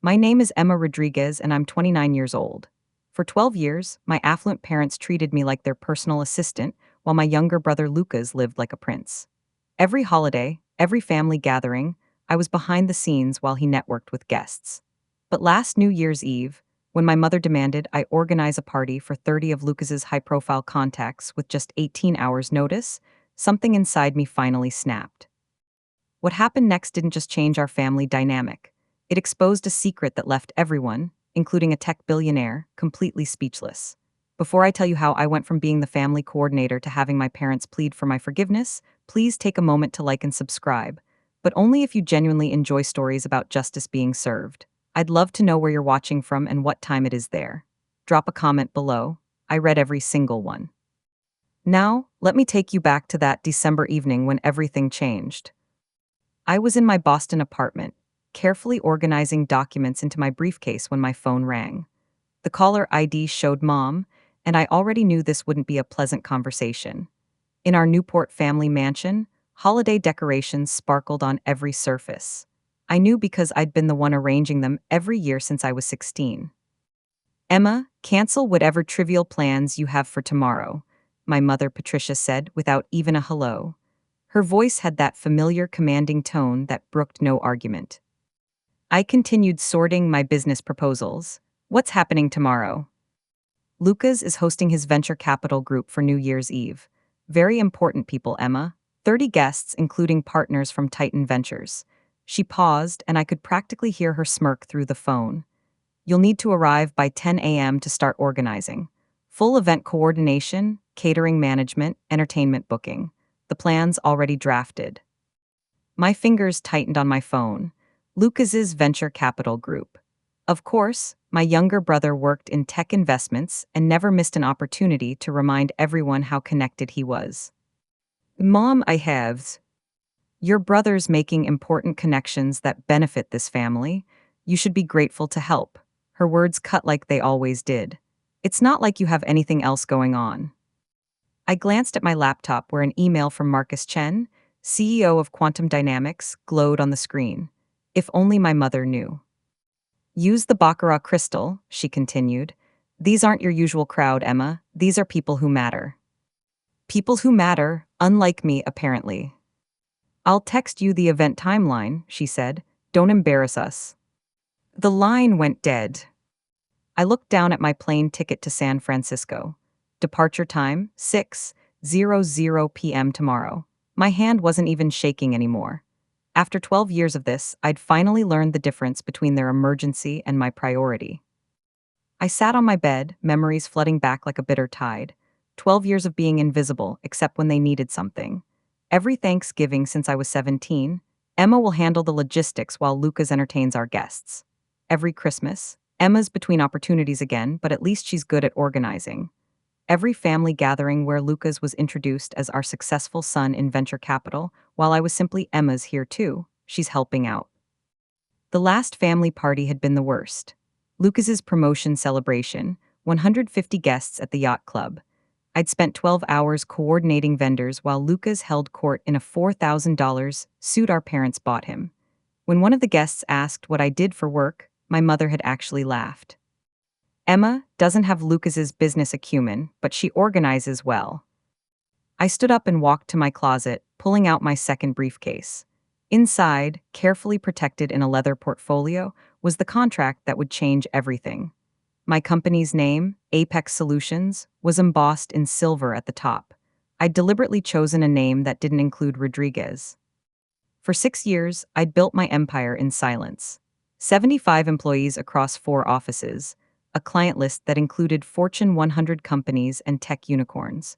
My name is Emma Rodriguez and I'm 29 years old. For 12 years, my affluent parents treated me like their personal assistant, while my younger brother Lucas lived like a prince. Every holiday, every family gathering, I was behind the scenes while he networked with guests. But last New Year's Eve, when my mother demanded I organize a party for 30 of Lucas's high-profile contacts with just 18 hours' notice, something inside me finally snapped. What happened next didn't just change our family dynamic. It exposed a secret that left everyone, including a tech billionaire, completely speechless. Before I tell you how I went from being the family coordinator to having my parents plead for my forgiveness, please take a moment to like and subscribe, but only if you genuinely enjoy stories about justice being served. I'd love to know where you're watching from and what time it is there. Drop a comment below. I read every single one. Now, let me take you back to that December evening when everything changed. I was in my Boston apartment, carefully organizing documents into my briefcase when my phone rang. The caller ID showed Mom, and I already knew this wouldn't be a pleasant conversation. In our Newport family mansion, holiday decorations sparkled on every surface. I knew because I'd been the one arranging them every year since I was 16. Emma, cancel whatever trivial plans you have for tomorrow, my mother Patricia said without even a hello. Her voice had that familiar commanding tone that brooked no argument. I continued sorting my business proposals. What's happening tomorrow? Lucas is hosting his venture capital group for New Year's Eve. Very important people, Emma. 30 guests, including partners from Titan Ventures. She paused, and I could practically hear her smirk through the phone. You'll need to arrive by 10 a.m. to start organizing. Full event coordination, catering management, entertainment booking. The plan's already drafted. My fingers tightened on my phone. Lucas's venture capital group. Of course, my younger brother worked in tech investments and never missed an opportunity to remind everyone how connected he was. Mom, I have. Your brother's making important connections that benefit this family. You should be grateful to help. Her words cut like they always did. It's not like you have anything else going on. I glanced at my laptop where an email from Marcus Chen, CEO of Quantum Dynamics, glowed on the screen. If only my mother knew. Use the Baccarat crystal, she continued. These aren't your usual crowd, Emma. These are people who matter. People who matter, unlike me, apparently. I'll text you the event timeline, she said. Don't embarrass us. The line went dead. I looked down at my plane ticket to San Francisco. Departure time, 6:00 p.m. tomorrow. My hand wasn't even shaking anymore. After 12 years of this, I'd finally learned the difference between their emergency and my priority. I sat on my bed, memories flooding back like a bitter tide. 12 years of being invisible, except when they needed something. Every Thanksgiving since I was 17, Emma will handle the logistics while Lucas entertains our guests. Every Christmas, Emma's between opportunities again, but at least she's good at organizing. Every family gathering where Lucas was introduced as our successful son in venture capital, while I was simply Emma's here too, she's helping out. The last family party had been the worst. Lucas's promotion celebration, 150 guests at the yacht club. I'd spent 12 hours coordinating vendors while Lucas held court in a $4,000 suit our parents bought him. When one of the guests asked what I did for work, my mother had actually laughed. Emma doesn't have Lucas's business acumen, but she organizes well. I stood up and walked to my closet, pulling out my second briefcase. Inside, carefully protected in a leather portfolio, was the contract that would change everything. My company's name, Apex Solutions, was embossed in silver at the top. I'd deliberately chosen a name that didn't include Rodriguez. For 6 years, I'd built my empire in silence. 75 employees across 4 offices, a client list that included Fortune 100 companies and tech unicorns.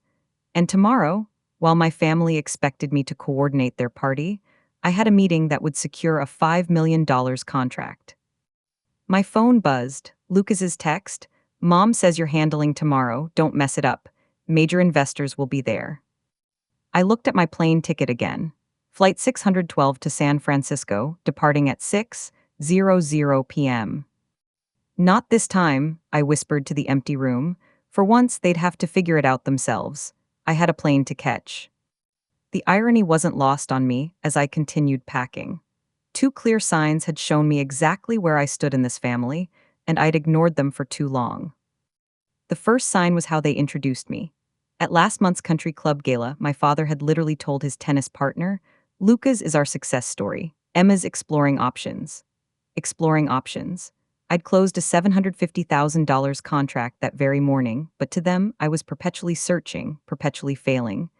And tomorrow, while my family expected me to coordinate their party, I had a meeting that would secure a $5 million contract. My phone buzzed. Lucas's text, Mom says you're handling tomorrow, don't mess it up. Major investors will be there. I looked at my plane ticket again. Flight 612 to San Francisco, departing at 6:00 p.m. Not this time, I whispered to the empty room. For once, they'd have to figure it out themselves. I had a plane to catch. The irony wasn't lost on me as I continued packing. Two clear signs had shown me exactly where I stood in this family, and I'd ignored them for too long. The first sign was how they introduced me. At last month's country club gala, my father had literally told his tennis partner, "Lucas is our success story. Emma's exploring options." Exploring options. I'd closed a $750,000 contract that very morning, but to them, I was perpetually searching, perpetually failing.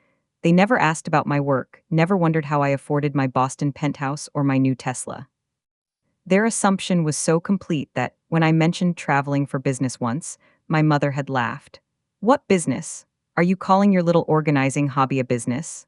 They never asked about my work, never wondered how I afforded my Boston penthouse or my new Tesla. Their assumption was so complete that, when I mentioned traveling for business once, my mother had laughed. "What business? Are you calling your little organizing hobby a business?"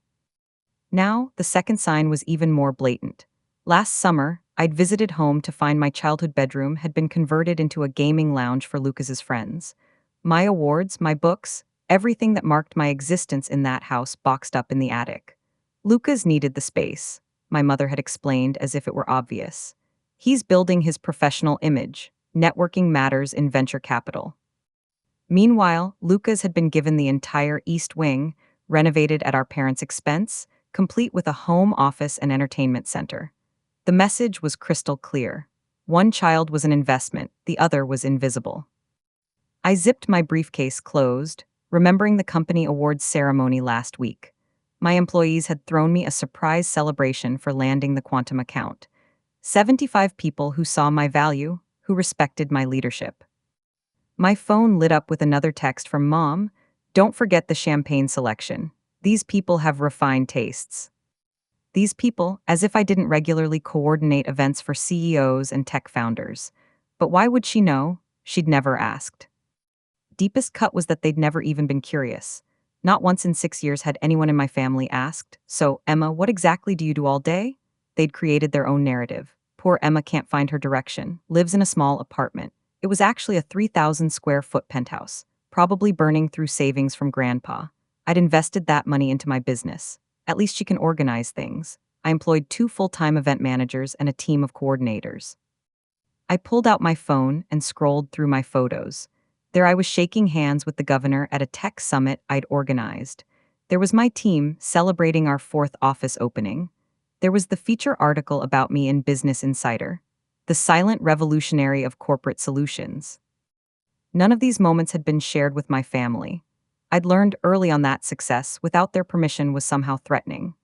Now, the second sign was even more blatant. Last summer, I'd visited home to find my childhood bedroom had been converted into a gaming lounge for Lucas's friends. My awards, my books, everything that marked my existence in that house boxed up in the attic. Lucas needed the space, my mother had explained as if it were obvious. He's building his professional image. Networking matters in venture capital. Meanwhile, Lucas had been given the entire East Wing, renovated at our parents' expense, complete with a home office and entertainment center. The message was crystal clear. One child was an investment, the other was invisible. I zipped my briefcase closed, remembering the company awards ceremony last week. My employees had thrown me a surprise celebration for landing the quantum account. 75 people who saw my value, who respected my leadership. My phone lit up with another text from Mom. "Don't forget the champagne selection. These people have refined tastes." These people, as if I didn't regularly coordinate events for CEOs and tech founders. But why would she know? She'd never asked. Deepest cut was that they'd never even been curious. Not once in 6 years had anyone in my family asked, "So, Emma, what exactly do you do all day?" They'd created their own narrative. Poor Emma can't find her direction, lives in a small apartment. It was actually a 3,000 square foot penthouse, probably burning through savings from Grandpa. I'd invested that money into my business. At least she can organize things. I employed 2 full-time event managers and a team of coordinators. I pulled out my phone and scrolled through my photos. There I was shaking hands with the governor at a tech summit I'd organized. There was my team celebrating our 4th office opening. There was the feature article about me in Business Insider. The silent revolutionary of corporate solutions. None of these moments had been shared with my family. I'd learned early on that success, without their permission, was somehow threatening.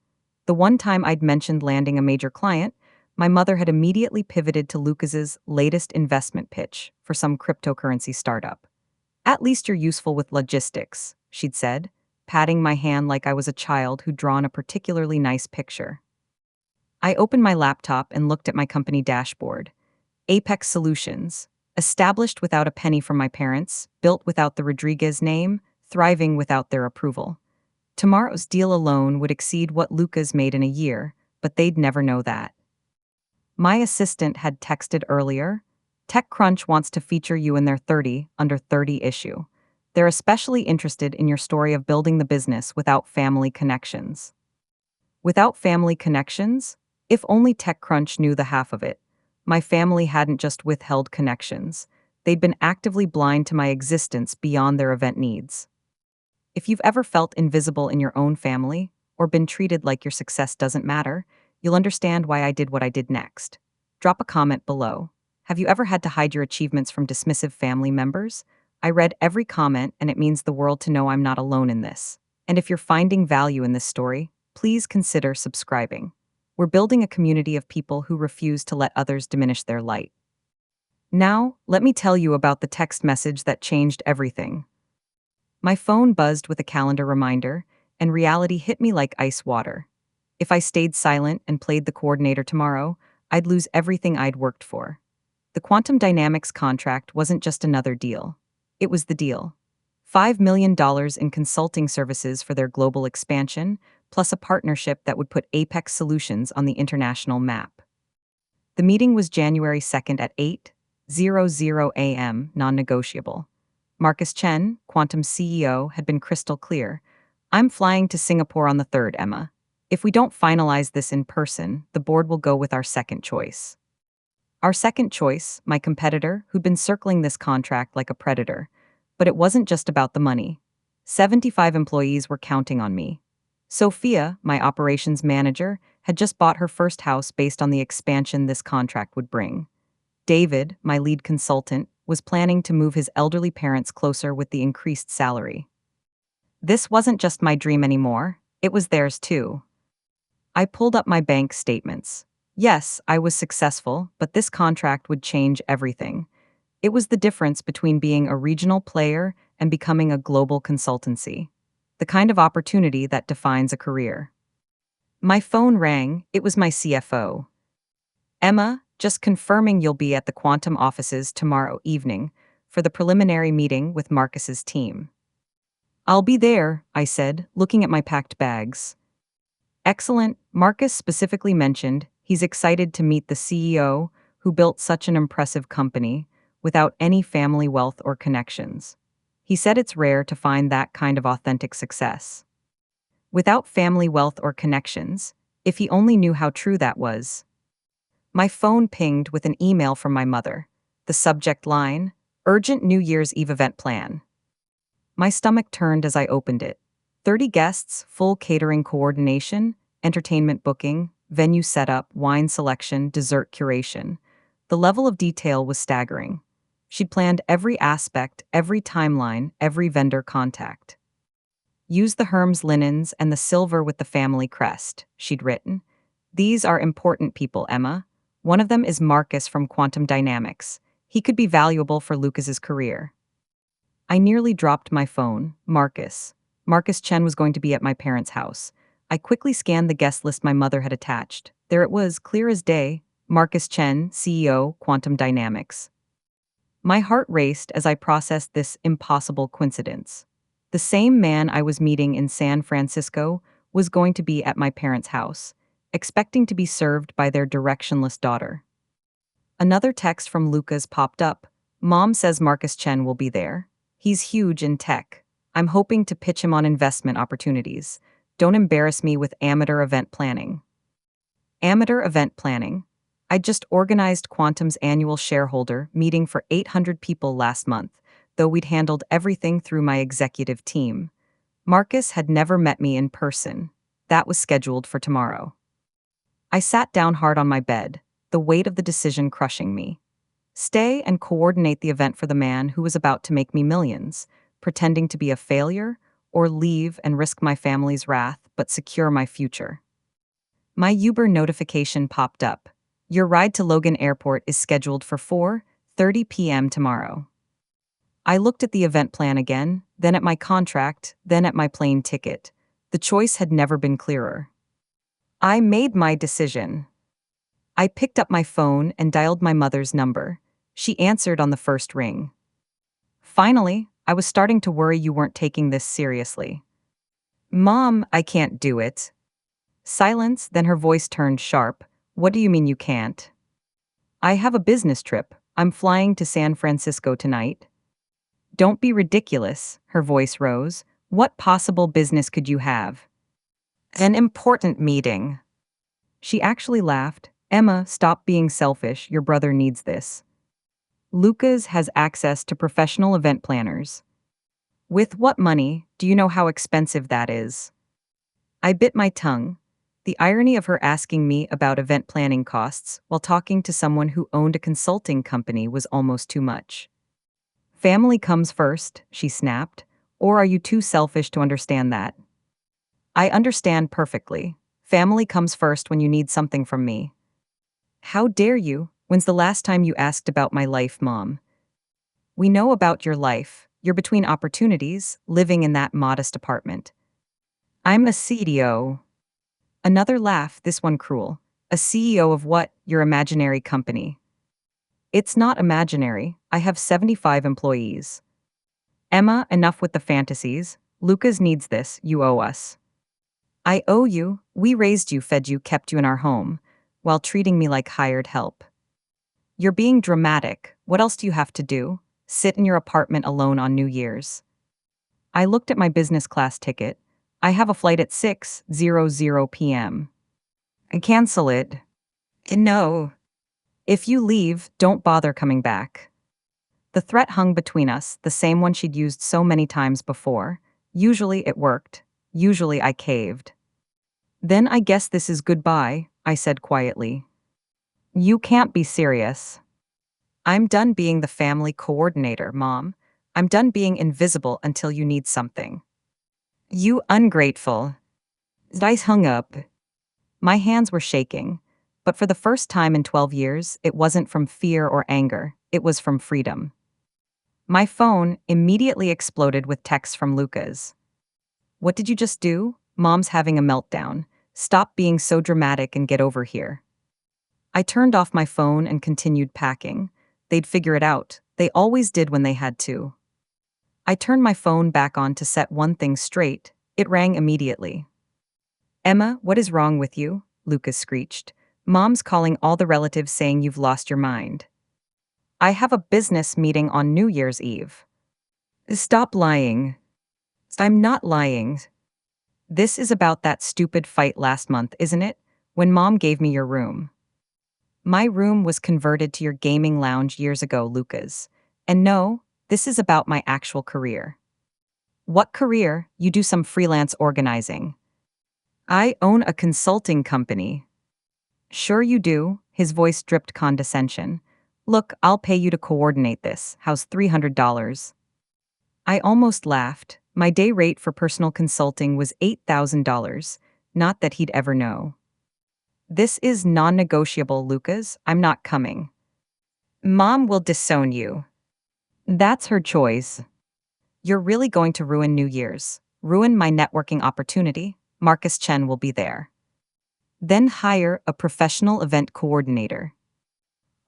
The one time I'd mentioned landing a major client, my mother had immediately pivoted to Lucas's latest investment pitch for some cryptocurrency startup. "At least you're useful with logistics," she'd said, patting my hand like I was a child who'd drawn a particularly nice picture. I opened my laptop and looked at my company dashboard. Apex Solutions. Established without a penny from my parents, built without the Rodriguez name, thriving without their approval. Tomorrow's deal alone would exceed what Lucas made in a year, but they'd never know that. My assistant had texted earlier. "TechCrunch wants to feature you in their 30 under 30 issue. They're especially interested in your story of building the business without family connections." Without family connections? If only TechCrunch knew the half of it. My family hadn't just withheld connections. They'd been actively blind to my existence beyond their event needs. If you've ever felt invisible in your own family, or been treated like your success doesn't matter, you'll understand why I did what I did next. Drop a comment below. Have you ever had to hide your achievements from dismissive family members? I read every comment, and it means the world to know I'm not alone in this. And if you're finding value in this story, please consider subscribing. We're building a community of people who refuse to let others diminish their light. Now, let me tell you about the text message that changed everything. My phone buzzed with a calendar reminder, and reality hit me like ice water. If I stayed silent and played the coordinator tomorrow, I'd lose everything I'd worked for. The Quantum Dynamics contract wasn't just another deal. It was the deal. $5 million in consulting services for their global expansion, plus a partnership that would put Apex Solutions on the international map. The meeting was January 2nd at 8:00 a.m., non-negotiable. Marcus Chen, Quantum CEO, had been crystal clear. "I'm flying to Singapore on the 3rd, Emma. If we don't finalize this in person, the board will go with our second choice." Our second choice, my competitor, who'd been circling this contract like a predator. But it wasn't just about the money. 75 employees were counting on me. Sophia, my operations manager, had just bought her first house based on the expansion this contract would bring. David, my lead consultant, was planning to move his elderly parents closer with the increased salary. This wasn't just my dream anymore, it was theirs too. I pulled up my bank statements. Yes, I was successful, but this contract would change everything. It was the difference between being a regional player and becoming a global consultancy. The kind of opportunity that defines a career. My phone rang, it was my CFO. Emma, just confirming you'll be at the Quantum offices tomorrow evening for the preliminary meeting with Marcus's team. I'll be there, I said, looking at my packed bags. Excellent, Marcus specifically mentioned he's excited to meet the CEO who built such an impressive company without any family wealth or connections. He said it's rare to find that kind of authentic success. Without family wealth or connections, if he only knew how true that was. My phone pinged with an email from my mother. The subject line, Urgent New Year's Eve event plan. My stomach turned as I opened it. 30 guests, full catering coordination, entertainment booking, venue setup, wine selection, dessert curation. The level of detail was staggering. She'd planned every aspect, every timeline, every vendor contact. Use the Hermes linens and the silver with the family crest, she'd written. These are important people, Emma. One of them is Marcus from Quantum Dynamics. He could be valuable for Lucas's career. I nearly dropped my phone. Marcus. Marcus Chen was going to be at my parents' house. I quickly scanned the guest list my mother had attached. There it was, clear as day. Marcus Chen, CEO, Quantum Dynamics. My heart raced as I processed this impossible coincidence. The same man I was meeting in San Francisco was going to be at my parents' house, expecting to be served by their directionless daughter. Another text from Lucas popped up. Mom says Marcus Chen will be there. He's huge in tech. I'm hoping to pitch him on investment opportunities. Don't embarrass me with amateur event planning. Amateur event planning? I just organized Quantum's annual shareholder meeting for 800 people last month, though we'd handled everything through my executive team. Marcus had never met me in person. That was scheduled for tomorrow. I sat down hard on my bed, the weight of the decision crushing me. Stay and coordinate the event for the man who was about to make me millions, pretending to be a failure, or leave and risk my family's wrath but secure my future. My Uber notification popped up. Your ride to Logan Airport is scheduled for 4:30 p.m. tomorrow. I looked at the event plan again, then at my contract, then at my plane ticket. The choice had never been clearer. I made my decision. I picked up my phone and dialed my mother's number. She answered on the first ring. Finally, I was starting to worry you weren't taking this seriously. Mom, I can't do it. Silence, then her voice turned sharp. What do you mean you can't? I have a business trip. I'm flying to San Francisco tonight. Don't be ridiculous, her voice rose. What possible business could you have? An important meeting. She actually laughed. Emma, stop being selfish. Your brother needs this. Lucas has access to professional event planners. With what money? Do you know how expensive that is? I bit my tongue. The irony of her asking me about event planning costs while talking to someone who owned a consulting company was almost too much. Family comes first, she snapped. Or are you too selfish to understand that? I understand perfectly. Family comes first when you need something from me. How dare you? When's the last time you asked about my life, Mom? We know about your life. You're between opportunities, living in that modest apartment. I'm a CDO. Another laugh, this one cruel. A CEO of what? Your imaginary company. It's not imaginary. I have 75 employees. Emma, enough with the fantasies. Lucas needs this. You owe us. I owe you. We raised you, fed you, kept you in our home, while treating me like hired help. You're being dramatic. What else do you have to do? Sit in your apartment alone on New Year's. I looked at my business class ticket. I have a flight at 6:00 p.m. I cancel it. No. If you leave, don't bother coming back. The threat hung between us, the same one she'd used so many times before. Usually it worked. Usually I caved. Then I guess this is goodbye, I said quietly. You can't be serious. I'm done being the family coordinator, Mom. I'm done being invisible until you need something. You ungrateful. I hung up. My hands were shaking, but for the first time in 12 years, it wasn't from fear or anger, it was from freedom. My phone immediately exploded with texts from Lucas. What did you just do? Mom's having a meltdown. Stop being so dramatic and get over here. I turned off my phone and continued packing. They'd figure it out. They always did when they had to. I turned my phone back on to set one thing straight. It rang immediately. Emma, what is wrong with you? Lucas screeched. Mom's calling all the relatives saying you've lost your mind. I have a business meeting on New Year's Eve. Stop lying. I'm not lying. This is about that stupid fight last month, isn't it? When Mom gave me your room. My room was converted to your gaming lounge years ago, Lucas. And no, this is about my actual career. What career? You do some freelance organizing. I own a consulting company. Sure you do, his voice dripped condescension. Look, I'll pay you to coordinate this. How's $300? I almost laughed. My day rate for personal consulting was $8,000. Not that he'd ever know. This is non-negotiable, Lucas. I'm not coming. Mom will disown you. That's her choice. You're really going to ruin New Year's. Ruin my networking opportunity. Marcus Chen will be there. Then hire a professional event coordinator.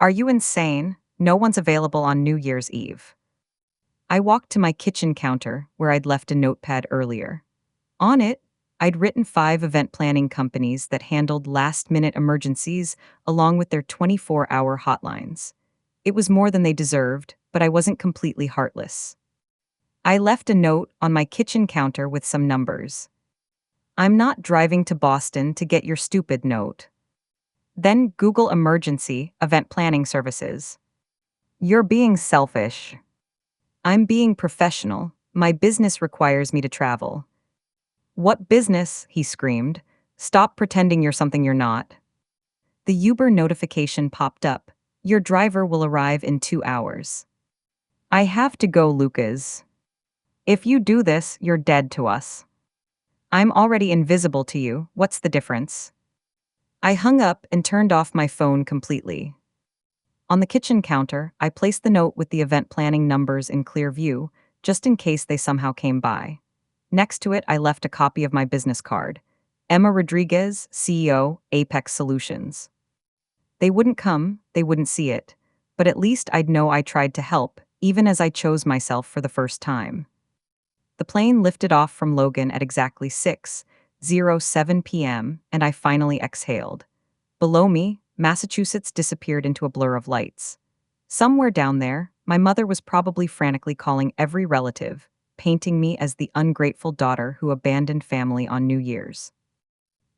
Are you insane? No one's available on New Year's Eve. I walked to my kitchen counter, where I'd left a notepad earlier. On it, I'd written 5 event planning companies that handled last-minute emergencies along with their 24-hour hotlines. It was more than they deserved, but I wasn't completely heartless. I left a note on my kitchen counter with some numbers. I'm not driving to Boston to get your stupid note. Then Google emergency event planning services. You're being selfish. I'm being professional. My business requires me to travel. What business? He screamed. Stop pretending you're something you're not. The Uber notification popped up. Your driver will arrive in 2 hours. I have to go, Lucas. If you do this, you're dead to us. I'm already invisible to you. What's the difference? I hung up and turned off my phone completely. On the kitchen counter, I placed the note with the event planning numbers in clear view, just in case they somehow came by. Next to it, I left a copy of my business card. Emma Rodriguez, CEO, Apex Solutions. They wouldn't come, they wouldn't see it, but at least I'd know I tried to help, even as I chose myself for the first time. The plane lifted off from Logan at exactly 6:07 p.m., and I finally exhaled. Below me, Massachusetts disappeared into a blur of lights. Somewhere down there, my mother was probably frantically calling every relative, painting me as the ungrateful daughter who abandoned family on New Year's.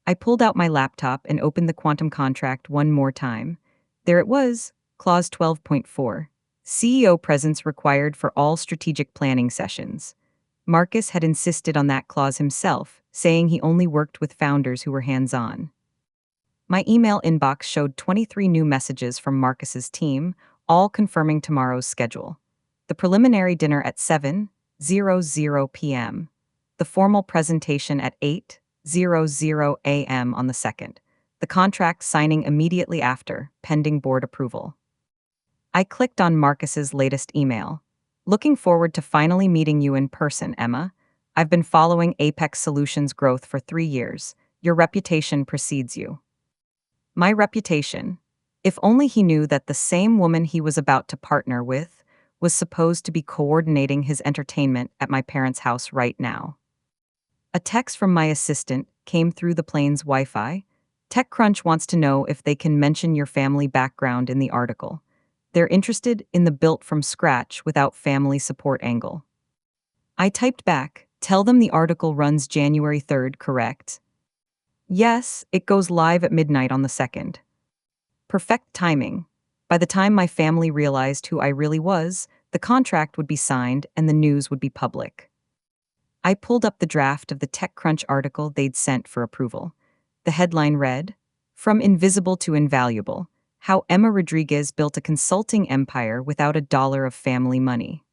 I pulled out my laptop and opened the quantum contract one more time. There it was, Clause 12.4. CEO presence required for all strategic planning sessions. Marcus had insisted on that clause himself, saying he only worked with founders who were hands-on. My email inbox showed 23 new messages from Marcus's team, all confirming tomorrow's schedule. The preliminary dinner at 7:00 p.m. The formal presentation at 8:00 a.m. on the 2nd. The contract signing immediately after, pending board approval. I clicked on Marcus's latest email. Looking forward to finally meeting you in person, Emma. I've been following Apex Solutions' growth for 3 years. Your reputation precedes you. My reputation. If only he knew that the same woman he was about to partner with was supposed to be coordinating his entertainment at my parents' house right now. A text from my assistant came through the plane's Wi-Fi. TechCrunch wants to know if they can mention your family background in the article. They're interested in the built from scratch without family support angle. I typed back, tell them the article runs January 3rd, correct? Yes, it goes live at midnight on the 2nd. Perfect timing. By the time my family realized who I really was, the contract would be signed and the news would be public. I pulled up the draft of the TechCrunch article they'd sent for approval. The headline read, "From Invisible to Invaluable: How Emma Rodriguez Built a Consulting Empire Without a Dollar of Family Money."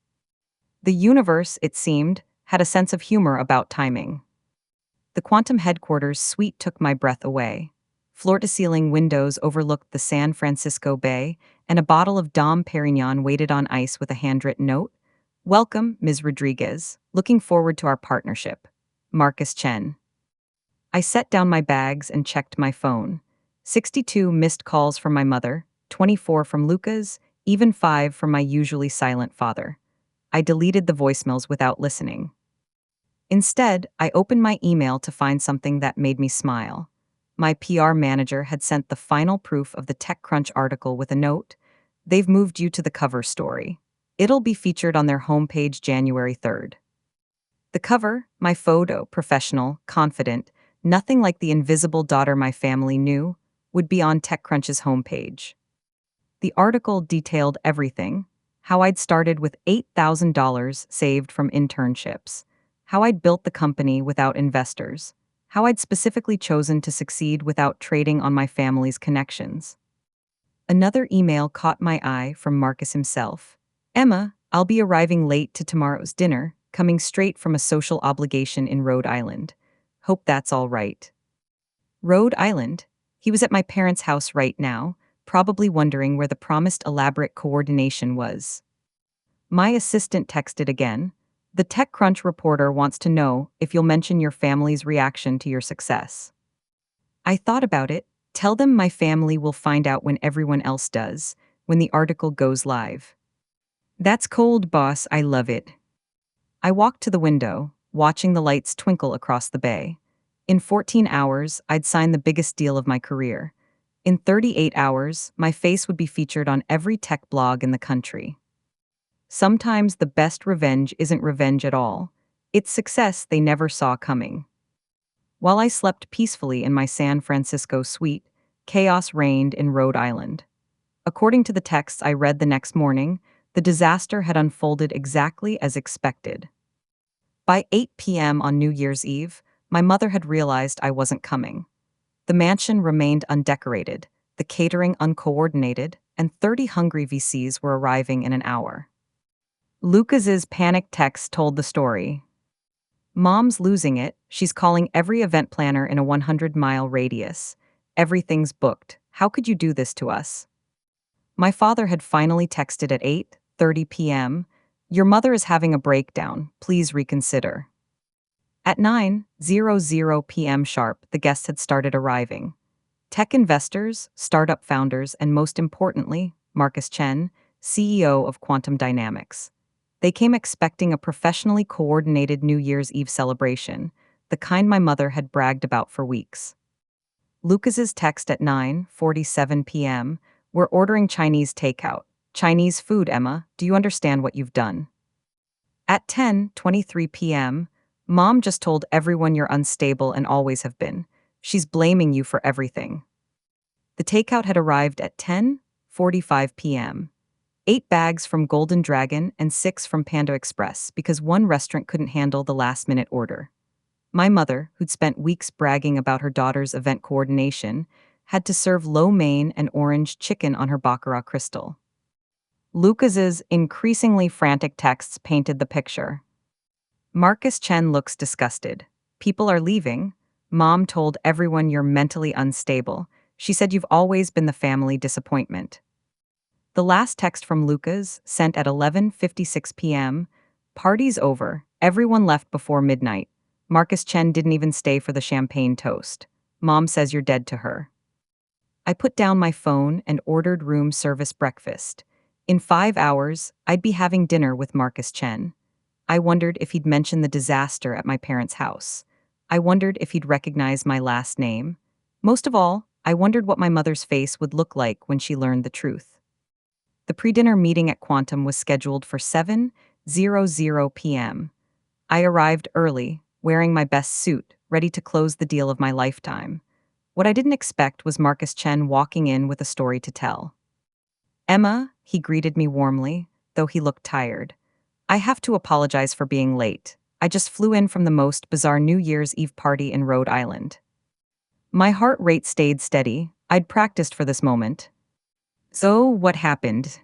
The universe, it seemed, had a sense of humor about timing. The Quantum headquarters suite took my breath away. Floor-to-ceiling windows overlooked the San Francisco Bay, and a bottle of Dom Perignon waited on ice with a handwritten note. "Welcome, Ms. Rodriguez. Looking forward to our partnership. Marcus Chen." I set down my bags and checked my phone. 62 missed calls from my mother, 24 from Lucas, even 5 from my usually silent father. I deleted the voicemails without listening. Instead, I opened my email to find something that made me smile. My PR manager had sent the final proof of the TechCrunch article with a note. "They've moved you to the cover story. It'll be featured on their homepage January 3rd. The cover, my photo, professional, confident, nothing like the invisible daughter my family knew, would be on TechCrunch's homepage. The article detailed everything: how I'd started with $8,000 saved from internships, how I'd built the company without investors, how I'd specifically chosen to succeed without trading on my family's connections. Another email caught my eye from Marcus himself. "Emma, I'll be arriving late to tomorrow's dinner, coming straight from a social obligation in Rhode Island. Hope that's all right." Rhode Island? He was at my parents' house right now, probably wondering where the promised elaborate coordination was. My assistant texted again. "The TechCrunch reporter wants to know if you'll mention your family's reaction to your success." I thought about it. Tell them my family will find out when everyone else does, when the article goes live. That's cold, boss. I love it. I walked to the window, watching the lights twinkle across the bay. In 14 hours, I'd sign the biggest deal of my career. In 38 hours, my face would be featured on every tech blog in the country. Sometimes the best revenge isn't revenge at all. It's success they never saw coming. While I slept peacefully in my San Francisco suite, chaos reigned in Rhode Island. According to the texts I read the next morning, the disaster had unfolded exactly as expected. By 8 p.m. on New Year's Eve, my mother had realized I wasn't coming. The mansion remained undecorated, the catering uncoordinated, and 30 hungry VCs were arriving in an hour. Lucas's panicked text told the story. "Mom's losing it. She's calling every event planner in a 100-mile radius. Everything's booked. How could you do this to us?" My father had finally texted at 8:30 p.m. "Your mother is having a breakdown. Please reconsider." At 9:00 p.m. sharp, the guests had started arriving. Tech investors, startup founders, and most importantly, Marcus Chen, CEO of Quantum Dynamics. They came expecting a professionally coordinated New Year's Eve celebration, the kind my mother had bragged about for weeks. Lucas's text at 9:47 p.m. "We're ordering Chinese takeout. Chinese food, Emma. Do you understand what you've done?" At 10:23 p.m., "Mom just told everyone you're unstable and always have been. She's blaming you for everything." The takeout had arrived at 10:45 p.m. 8 bags from Golden Dragon and 6 from Panda Express because one restaurant couldn't handle the last-minute order. My mother, who'd spent weeks bragging about her daughter's event coordination, had to serve lo mein and orange chicken on her Baccarat crystal. Lucas's increasingly frantic texts painted the picture. Marcus Chen looks disgusted. "People are leaving. Mom told everyone you're mentally unstable. She said you've always been the family disappointment." The last text from Lucas, sent at 11:56 p.m. "Party's over. Everyone left before midnight. Marcus Chen didn't even stay for the champagne toast. Mom says you're dead to her." I put down my phone and ordered room service breakfast. In 5 hours, I'd be having dinner with Marcus Chen. I wondered if he'd mention the disaster at my parents' house. I wondered if he'd recognize my last name. Most of all, I wondered what my mother's face would look like when she learned the truth. The pre-dinner meeting at Quantum was scheduled for 7:00 p.m. I arrived early, wearing my best suit, ready to close the deal of my lifetime. What I didn't expect was Marcus Chen walking in with a story to tell. "Emma," he greeted me warmly, though he looked tired. "I have to apologize for being late. I just flew in from the most bizarre New Year's Eve party in Rhode Island." My heart rate stayed steady. I'd practiced for this moment. So, what happened?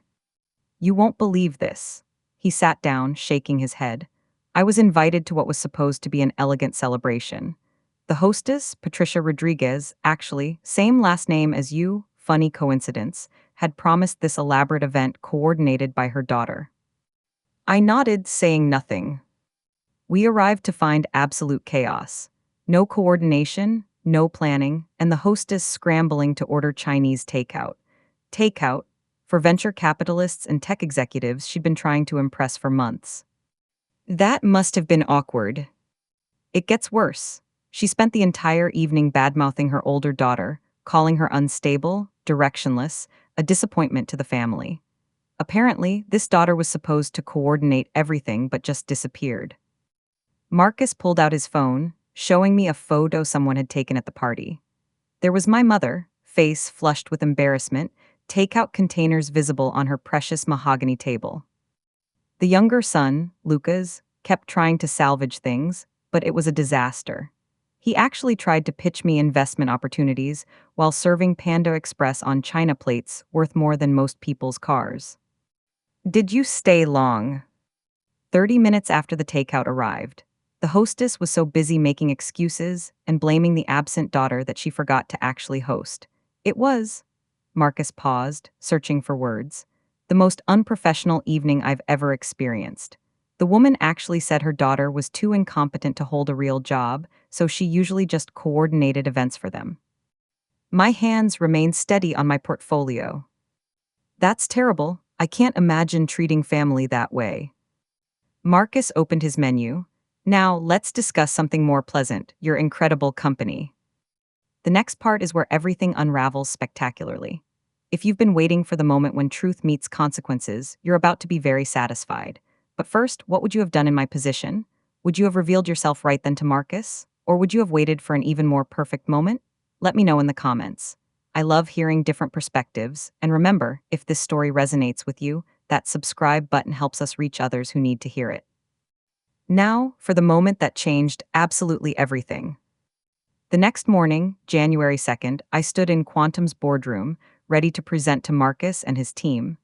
You won't believe this. He sat down, shaking his head. I was invited to what was supposed to be an elegant celebration. The hostess, Patricia Rodriguez, actually, same last name as you, funny coincidence, had promised this elaborate event coordinated by her daughter. I nodded, saying nothing. We arrived to find absolute chaos. No coordination, no planning, and the hostess scrambling to order Chinese takeout. Takeout, for venture capitalists and tech executives she'd been trying to impress for months. That must have been awkward. It gets worse. She spent the entire evening badmouthing her older daughter, calling her unstable, directionless, a disappointment to the family. Apparently, this daughter was supposed to coordinate everything but just disappeared. Marcus pulled out his phone, showing me a photo someone had taken at the party. There was my mother, face flushed with embarrassment, takeout containers visible on her precious mahogany table. The younger son, Lucas, kept trying to salvage things, but it was a disaster. He actually tried to pitch me investment opportunities while serving Panda Express on china plates worth more than most people's cars. Did you stay long? 30 minutes after the takeout arrived. The hostess was so busy making excuses and blaming the absent daughter that she forgot to actually host. It was, Marcus paused, searching for words, the most unprofessional evening I've ever experienced. The woman actually said her daughter was too incompetent to hold a real job, so she usually just coordinated events for them. My hands remained steady on my portfolio. That's terrible. I can't imagine treating family that way. Marcus opened his menu. Now, let's discuss something more pleasant, your incredible company. The next part is where everything unravels spectacularly. If you've been waiting for the moment when truth meets consequences, you're about to be very satisfied. But first, what would you have done in my position? Would you have revealed yourself right then to Marcus? Or would you have waited for an even more perfect moment? Let me know in the comments. I love hearing different perspectives, and remember, if this story resonates with you, that subscribe button helps us reach others who need to hear it. Now, for the moment that changed absolutely everything. The next morning, January 2nd, I stood in Quantum's boardroom, ready to present to Marcus and his team.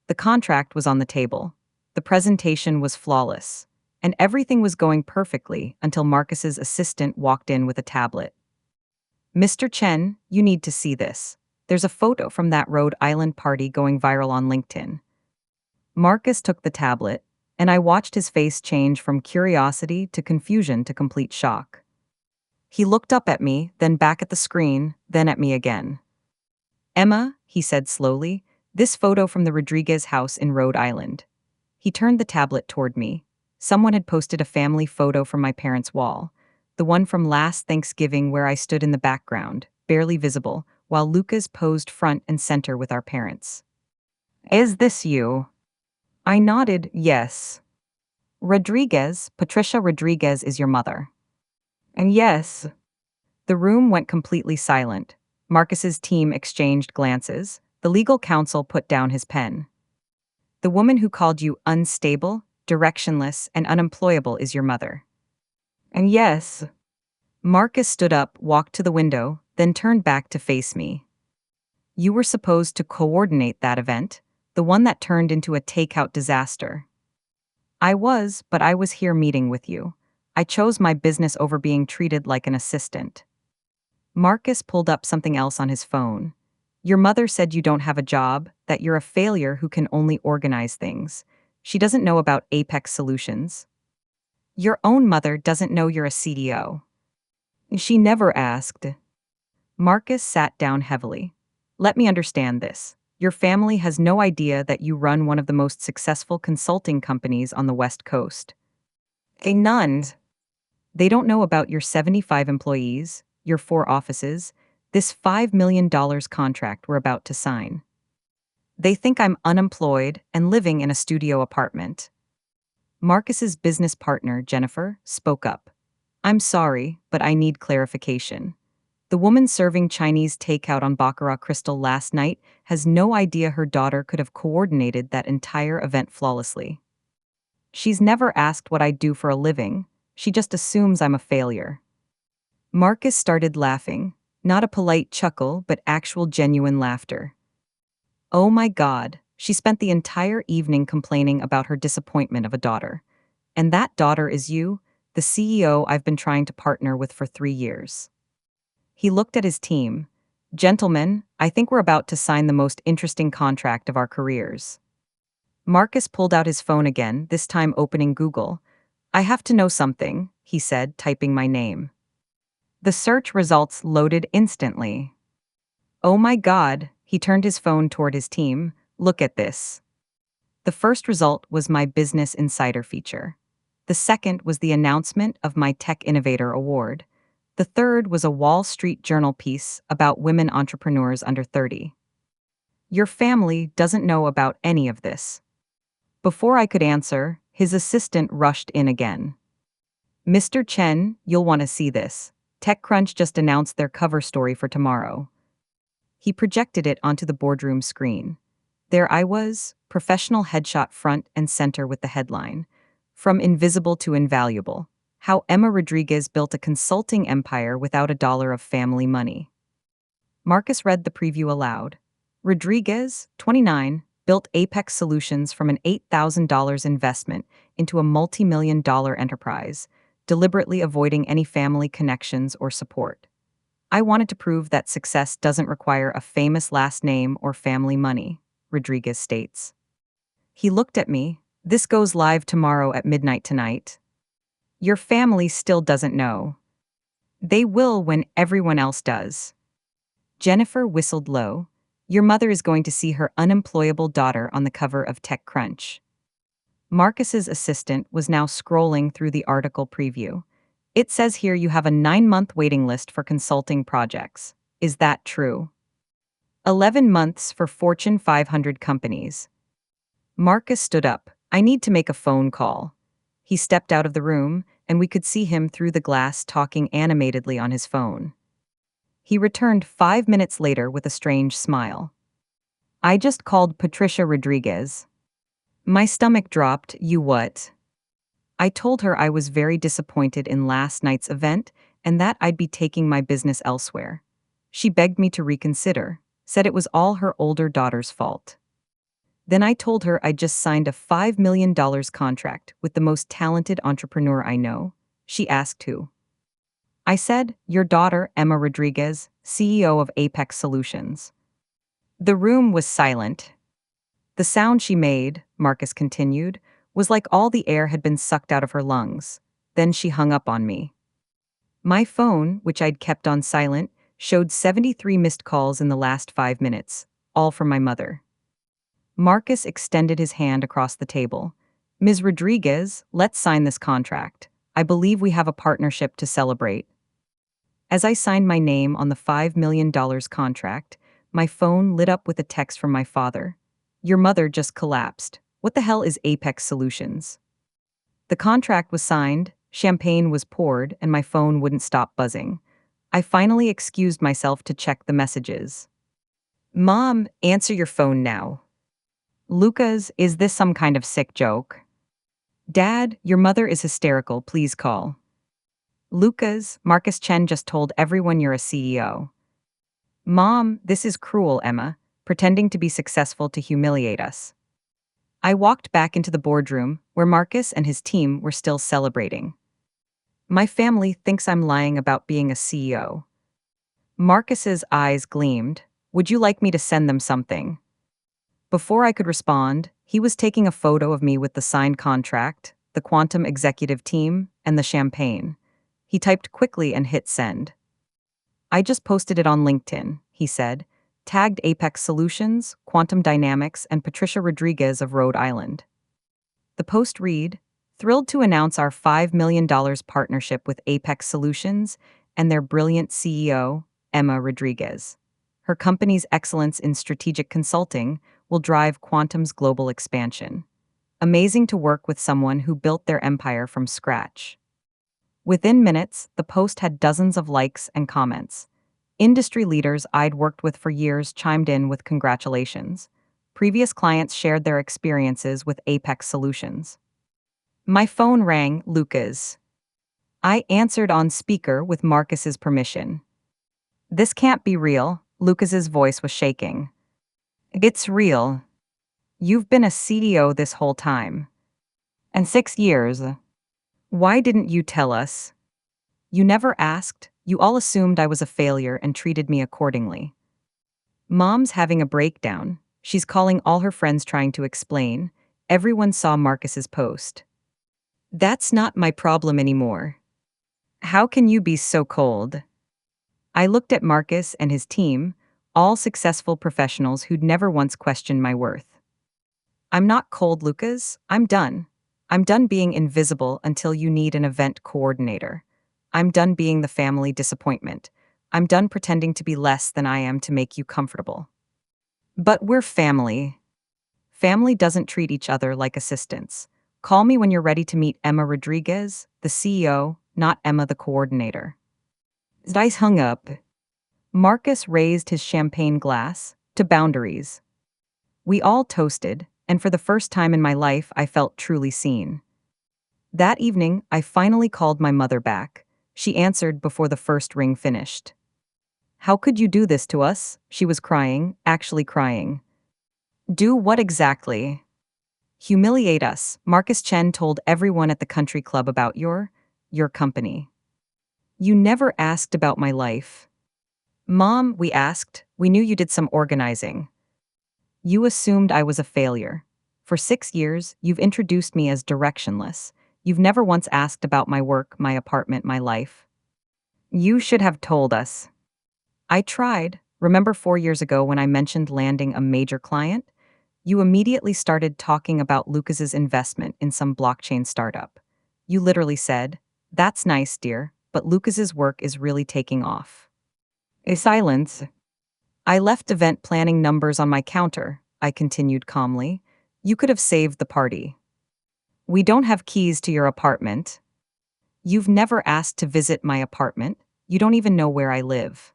The contract was on the table. The presentation was flawless. And everything was going perfectly until Marcus's assistant walked in with a tablet. Mr. Chen, you need to see this. There's a photo from that Rhode Island party going viral on LinkedIn. Marcus took the tablet, and I watched his face change from curiosity to confusion to complete shock. He looked up at me, then back at the screen, then at me again. Emma, he said slowly, this photo from the Rodriguez house in Rhode Island. He turned the tablet toward me. Someone had posted a family photo from my parents' wall, the one from last Thanksgiving where I stood in the background, barely visible, while Lucas posed front and center with our parents. Is this you? I nodded, yes. Patricia Rodriguez is your mother. And yes. The room went completely silent. Marcus's team exchanged glances. The legal counsel put down his pen. The woman who called you unstable, directionless, and unemployable is your mother. And yes. Marcus stood up, walked to the window, then turned back to face me. You were supposed to coordinate that event, the one that turned into a takeout disaster. I was, but I was here meeting with you. I chose my business over being treated like an assistant. Marcus pulled up something else on his phone. Your mother said you don't have a job, that you're a failure who can only organize things. She doesn't know about Apex Solutions. Your own mother doesn't know you're a CDO. She never asked. Marcus sat down heavily. Let me understand this. Your family has no idea that you run one of the most successful consulting companies on the West Coast. None. They don't know about your 75 employees, your 4 offices, this $5 million contract we're about to sign. They think I'm unemployed and living in a studio apartment. Marcus's business partner, Jennifer, spoke up. I'm sorry, but I need clarification. The woman serving Chinese takeout on Baccarat Crystal last night has no idea her daughter could have coordinated that entire event flawlessly. She's never asked what I do for a living. She just assumes I'm a failure. Marcus started laughing. Not a polite chuckle, but actual genuine laughter. Oh my God, she spent the entire evening complaining about her disappointment of a daughter. And that daughter is you, the CEO I've been trying to partner with for 3 years. He looked at his team. Gentlemen, I think we're about to sign the most interesting contract of our careers. Marcus pulled out his phone again, this time opening Google. I have to know something, he said, typing my name. The search results loaded instantly. Oh my God, he turned his phone toward his team. Look at this. The first result was my Business Insider feature. The second was the announcement of my Tech Innovator Award. The third was a Wall Street Journal piece about women entrepreneurs under 30. Your family doesn't know about any of this. Before I could answer, his assistant rushed in again. Mr. Chen, you'll want to see this. TechCrunch just announced their cover story for tomorrow. He projected it onto the boardroom screen. There I was, professional headshot front and center with the headline, From Invisible to Invaluable, How Emma Rodriguez Built a Consulting Empire Without a Dollar of Family Money. Marcus read the preview aloud. Rodriguez, 29, built Apex Solutions from an $8,000 investment into a multi-million-dollar enterprise, deliberately avoiding any family connections or support. I wanted to prove that success doesn't require a famous last name or family money, Rodriguez states. He looked at me. This goes live tomorrow at midnight tonight. Your family still doesn't know. They will when everyone else does. Jennifer whistled low. Your mother is going to see her unemployable daughter on the cover of TechCrunch. Marcus's assistant was now scrolling through the article preview. It says here you have a 9-month waiting list for consulting projects. Is that true? 11 months for Fortune 500 companies. Marcus stood up. I need to make a phone call. He stepped out of the room, and we could see him through the glass talking animatedly on his phone. He returned 5 minutes later with a strange smile. I just called Patricia Rodriguez. My stomach dropped. You what? I told her I was very disappointed in last night's event and that I'd be taking my business elsewhere. She begged me to reconsider, said it was all her older daughter's fault. Then I told her I'd just signed a $5 million contract with the most talented entrepreneur I know. She asked who. I said, your daughter, Emma Rodriguez, CEO of Apex Solutions. The room was silent. The sound she made, Marcus continued, was like all the air had been sucked out of her lungs. Then she hung up on me. My phone, which I'd kept on silent, showed 73 missed calls in the last 5 minutes, all from my mother. Marcus extended his hand across the table. Ms. Rodriguez, let's sign this contract. I believe we have a partnership to celebrate. As I signed my name on the $5 million contract, my phone lit up with a text from my father. Your mother just collapsed. What the hell is Apex Solutions? The contract was signed, champagne was poured, and my phone wouldn't stop buzzing. I finally excused myself to check the messages. Mom, answer your phone now. Lucas, is this some kind of sick joke? Dad, your mother is hysterical, please call. Lucas, Marcus Chen just told everyone you're a CEO. Mom, this is cruel, Emma, pretending to be successful to humiliate us. I walked back into the boardroom, where Marcus and his team were still celebrating. My family thinks I'm lying about being a CEO. Marcus's eyes gleamed. Would you like me to send them something? Before I could respond, he was taking a photo of me with the signed contract, the quantum executive team, and the champagne. He typed quickly and hit send. I just posted it on LinkedIn, he said, tagged Apex Solutions, Quantum Dynamics, and Patricia Rodriguez of Rhode Island. The post read, thrilled to announce our $5 million partnership with Apex Solutions and their brilliant CEO, Emma Rodriguez. Her company's excellence in strategic consulting will drive Quantum's global expansion. Amazing to work with someone who built their empire from scratch. Within minutes, the post had dozens of likes and comments. Industry leaders I'd worked with for years chimed in with congratulations. Previous clients shared their experiences with Apex Solutions. My phone rang, Lucas. I answered on speaker with Marcus's permission. This can't be real. Lucas's voice was shaking. It's real. You've been a CEO this whole time. And 6 years. Why didn't you tell us? You never asked. You all assumed I was a failure and treated me accordingly. Mom's having a breakdown. She's calling all her friends trying to explain. Everyone saw Marcus's post. That's not my problem anymore. How can you be so cold? I looked at Marcus and his team, all successful professionals who'd never once questioned my worth. I'm not cold, Lucas. I'm done. I'm done being invisible until you need an event coordinator. I'm done being the family disappointment. I'm done pretending to be less than I am to make you comfortable. But we're family. Family doesn't treat each other like assistants. Call me when you're ready to meet Emma Rodriguez, the CEO, not Emma the coordinator. Dice hung up. Marcus raised his champagne glass to boundaries. We all toasted, and for the first time in my life, I felt truly seen. That evening, I finally called my mother back. She answered before the first ring finished. How could you do this to us? She was crying, actually crying. Do what exactly? Humiliate us. Marcus Chen told everyone at the country club about your company. You never asked about my life. Mom, we asked. We knew you did some organizing. You assumed I was a failure. For 6 years, you've introduced me as directionless. You've never once asked about my work, my apartment, my life. You should have told us. I tried. Remember 4 years ago when I mentioned landing a major client? You immediately started talking about Lucas's investment in some blockchain startup. You literally said, "That's nice, dear, but Lucas's work is really taking off." A silence. I left event planning numbers on my counter, I continued calmly. You could have saved the party. We don't have keys to your apartment. You've never asked to visit my apartment. You don't even know where I live.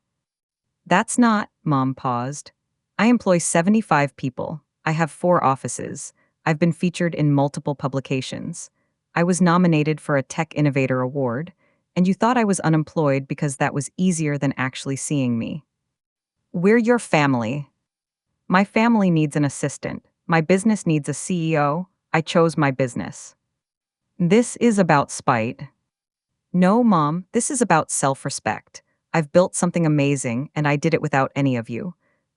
That's not, Mom paused. I employ 75 people. I have 4 offices. I've been featured in multiple publications. I was nominated for a Tech Innovator Award, and you thought I was unemployed because that was easier than actually seeing me. We're your family. My family needs an assistant. My business needs a CEO. I chose my business. This is about spite. No, Mom, this is about self-respect. I've built something amazing, and I did it without any of you.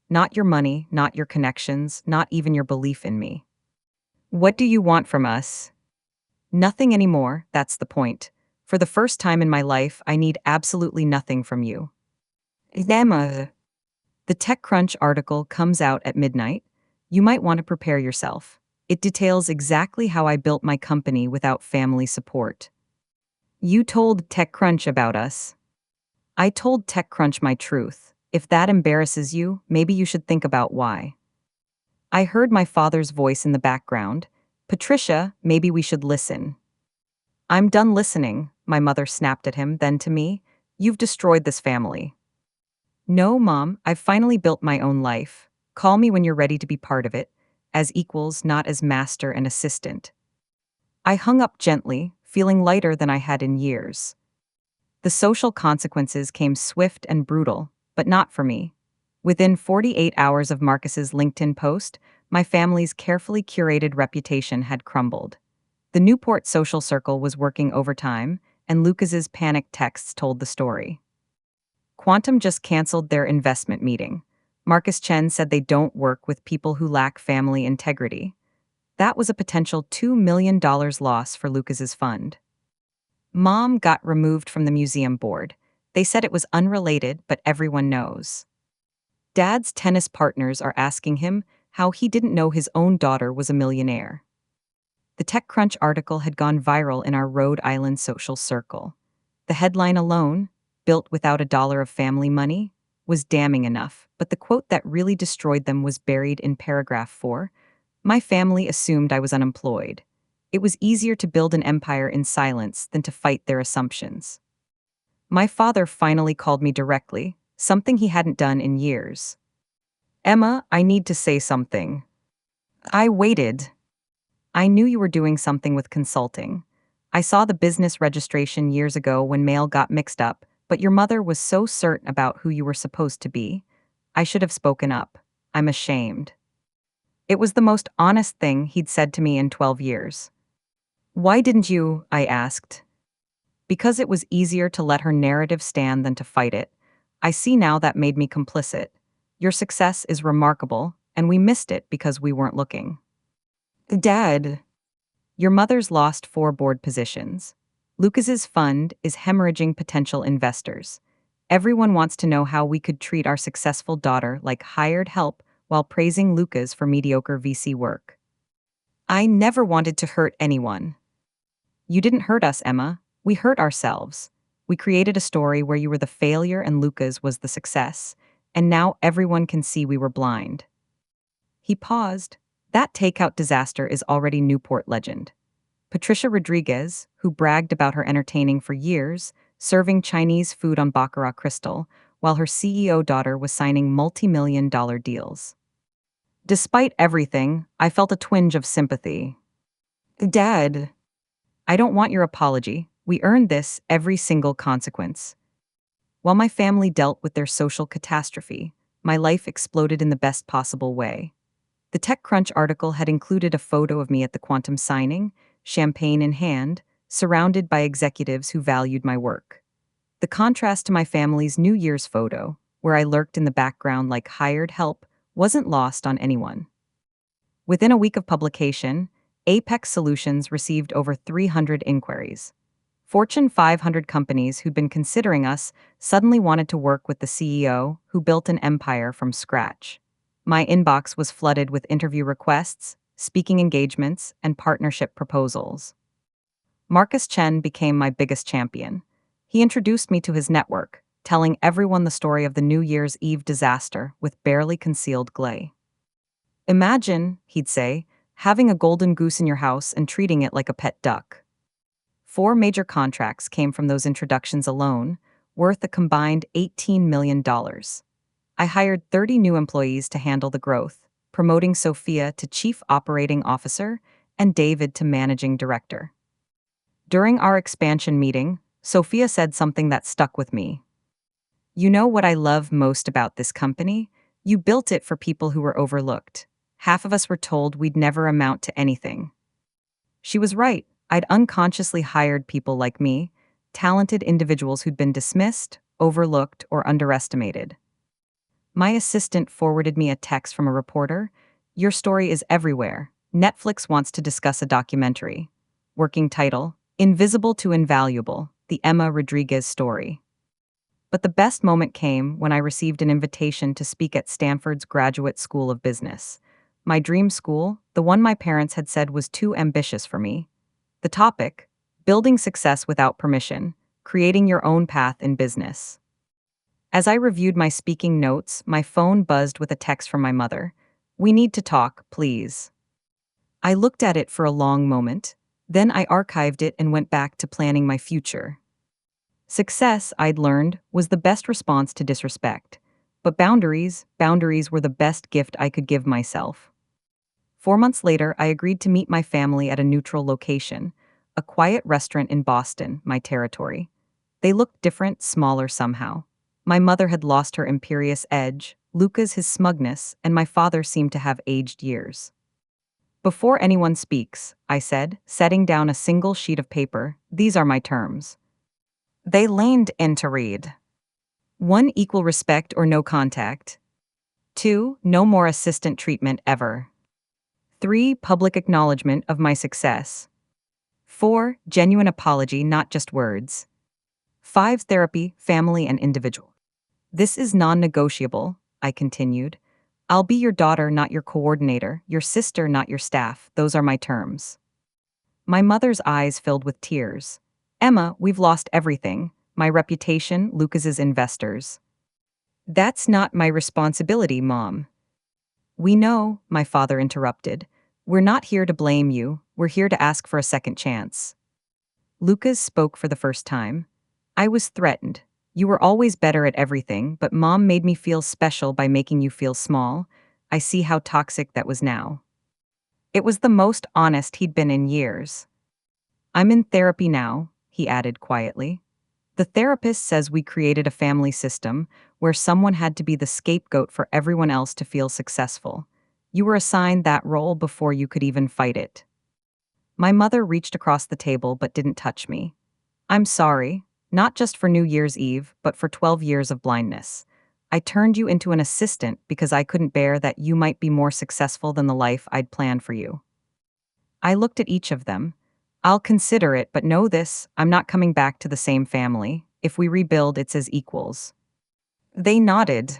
Not your money, not your connections, not even your belief in me. What do you want from us? Nothing anymore, that's the point. For the first time in my life, I need absolutely nothing from you. Emma. The TechCrunch article comes out at midnight. You might want to prepare yourself. It details exactly how I built my company without family support. You told TechCrunch about us. I told TechCrunch my truth. If that embarrasses you, maybe you should think about why. I heard my father's voice in the background. Patricia, maybe we should listen. I'm done listening, my mother snapped at him, then to me. You've destroyed this family. No, Mom, I've finally built my own life. Call me when you're ready to be part of it, as equals, not as master and assistant. I hung up gently, feeling lighter than I had in years. The social consequences came swift and brutal, but not for me. Within 48 hours of Marcus's LinkedIn post, my family's carefully curated reputation had crumbled. The Newport social circle was working overtime, and Lucas's panicked texts told the story. Quantum just canceled their investment meeting. Marcus Chen said they don't work with people who lack family integrity. That was a potential $2 million loss for Lucas's fund. Mom got removed from the museum board. They said it was unrelated, but everyone knows. Dad's tennis partners are asking him how he didn't know his own daughter was a millionaire. The TechCrunch article had gone viral in our Rhode Island social circle. The headline alone, "Built without a dollar of family money," was damning enough, but the quote that really destroyed them was buried in paragraph 4. My family assumed I was unemployed. It was easier to build an empire in silence than to fight their assumptions. My father finally called me directly, something he hadn't done in years. Emma, I need to say something. I waited. I knew you were doing something with consulting. I saw the business registration years ago when mail got mixed up. But your mother was so certain about who you were supposed to be. I should have spoken up. I'm ashamed. It was the most honest thing he'd said to me in 12 years. Why didn't you? I asked. Because it was easier to let her narrative stand than to fight it. I see now that made me complicit. Your success is remarkable, and we missed it because we weren't looking. Dad, your mother's lost 4 board positions. Lucas's fund is hemorrhaging potential investors. Everyone wants to know how we could treat our successful daughter like hired help while praising Lucas for mediocre VC work. I never wanted to hurt anyone. You didn't hurt us, Emma. We hurt ourselves. We created a story where you were the failure and Lucas was the success, and now everyone can see we were blind. He paused. That takeout disaster is already Newport legend. Patricia Rodriguez, who bragged about her entertaining for years, serving Chinese food on Baccarat crystal, while her CEO daughter was signing multi-million-dollar deals. Despite everything, I felt a twinge of sympathy. Dad, I don't want your apology. We earned this every single consequence. While my family dealt with their social catastrophe, my life exploded in the best possible way. The TechCrunch article had included a photo of me at the quantum signing, champagne in hand, surrounded by executives who valued my work. The contrast to my family's New Year's photo, where I lurked in the background like hired help, wasn't lost on anyone. Within a week of publication, Apex Solutions received over 300 inquiries. Fortune 500 companies who'd been considering us suddenly wanted to work with the CEO who built an empire from scratch. My inbox was flooded with interview requests, speaking engagements, and partnership proposals. Marcus Chen became my biggest champion. He introduced me to his network, telling everyone the story of the New Year's Eve disaster with barely concealed glee. Imagine, he'd say, having a golden goose in your house and treating it like a pet duck. 4 major contracts came from those introductions alone, worth a combined $18 million. I hired 30 new employees to handle the growth, promoting Sophia to Chief Operating Officer and David to Managing Director. During our expansion meeting, Sophia said something that stuck with me. You know what I love most about this company? You built it for people who were overlooked. Half of us were told we'd never amount to anything. She was right. I'd unconsciously hired people like me, talented individuals who'd been dismissed, overlooked, or underestimated. My assistant forwarded me a text from a reporter. Your story is everywhere. Netflix wants to discuss a documentary. Working title, Invisible to Invaluable, the Emma Rodriguez story. But the best moment came when I received an invitation to speak at Stanford's Graduate School of Business. My dream school, the one my parents had said was too ambitious for me. The topic, Building Success Without Permission, Creating Your Own Path in Business. As I reviewed my speaking notes, my phone buzzed with a text from my mother. We need to talk, please. I looked at it for a long moment. Then I archived it and went back to planning my future. Success, I'd learned, was the best response to disrespect. But boundaries were the best gift I could give myself. 4 months later, I agreed to meet my family at a neutral location, a quiet restaurant in Boston, my territory. They looked different, smaller somehow. My mother had lost her imperious edge, Lucas his smugness, and my father seemed to have aged years. Before anyone speaks, I said, setting down a single sheet of paper, these are my terms. They leaned in to read. 1. Equal respect or no contact. 2. No more assistant treatment ever. 3. Public acknowledgement of my success. 4. Genuine apology, not just words. 5. Therapy, family and individual. This is non-negotiable, I continued. I'll be your daughter, not your coordinator, your sister, not your staff. Those are my terms. My mother's eyes filled with tears. Emma, we've lost everything. My reputation, Lucas's investors. That's not my responsibility, Mom. We know, my father interrupted. We're not here to blame you. We're here to ask for a second chance. Lucas spoke for the first time. I was threatened. You were always better at everything, but Mom made me feel special by making you feel small. I see how toxic that was now. It was the most honest he'd been in years. I'm in therapy now, he added quietly. The therapist says we created a family system where someone had to be the scapegoat for everyone else to feel successful. You were assigned that role before you could even fight it. My mother reached across the table but didn't touch me. I'm sorry, not just for New Year's Eve, but for 12 years of blindness. I turned you into an assistant because I couldn't bear that you might be more successful than the life I'd planned for you. I looked at each of them. I'll consider it, but know this, I'm not coming back to the same family. If we rebuild, it's as equals. They nodded.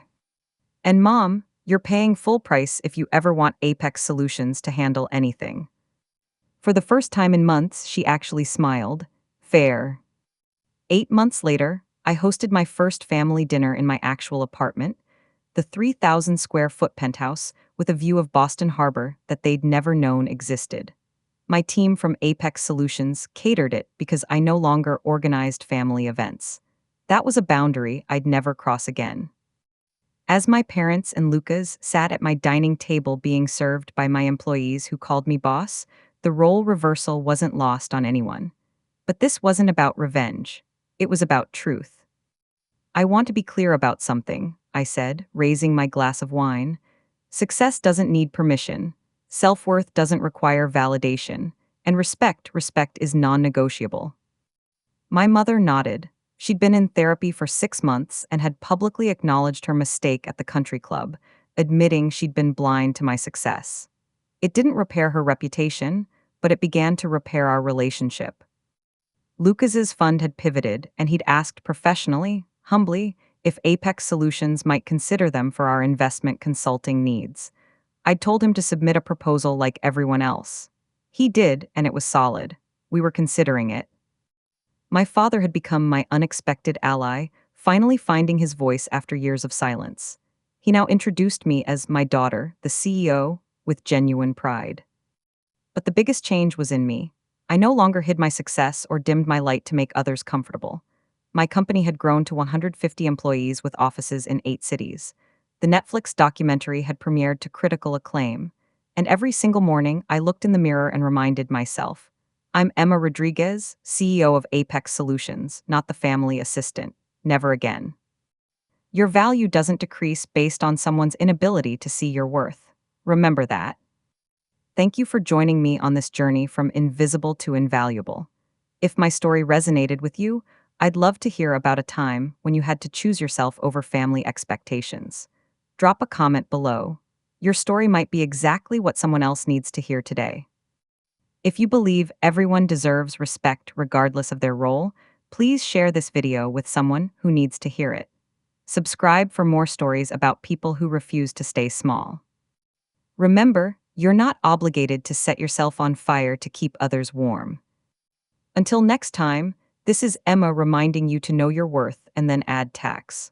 And Mom, you're paying full price if you ever want Apex Solutions to handle anything. For the first time in months, she actually smiled. Fair. 8 months later, I hosted my first family dinner in my actual apartment, the 3,000 square foot penthouse with a view of Boston Harbor that they'd never known existed. My team from Apex Solutions catered it because I no longer organized family events. That was a boundary I'd never cross again. As my parents and Lucas sat at my dining table being served by my employees who called me boss, the role reversal wasn't lost on anyone. But this wasn't about revenge. It was about truth. I want to be clear about something, I said, raising my glass of wine. Success doesn't need permission. Self-worth doesn't require validation. And respect is non-negotiable. My mother nodded. She'd been in therapy for 6 months and had publicly acknowledged her mistake at the country club, admitting she'd been blind to my success. It didn't repair her reputation, but it began to repair our relationship. Lucas's fund had pivoted, and he'd asked professionally, humbly, if Apex Solutions might consider them for our investment consulting needs. I'd told him to submit a proposal like everyone else. He did, and it was solid. We were considering it. My father had become my unexpected ally, finally finding his voice after years of silence. He now introduced me as my daughter, the CEO, with genuine pride. But the biggest change was in me. I no longer hid my success or dimmed my light to make others comfortable. My company had grown to 150 employees with offices in 8 cities. The Netflix documentary had premiered to critical acclaim. And every single morning, I looked in the mirror and reminded myself, I'm Emma Rodriguez, CEO of Apex Solutions, not the family assistant. Never again. Your value doesn't decrease based on someone's inability to see your worth. Remember that. Thank you for joining me on this journey from invisible to invaluable. If my story resonated with you, I'd love to hear about a time when you had to choose yourself over family expectations. Drop a comment below. Your story might be exactly what someone else needs to hear today. If you believe everyone deserves respect regardless of their role, please share this video with someone who needs to hear it. Subscribe for more stories about people who refuse to stay small. Remember, you're not obligated to set yourself on fire to keep others warm. Until next time, this is Emma reminding you to know your worth and then add tax.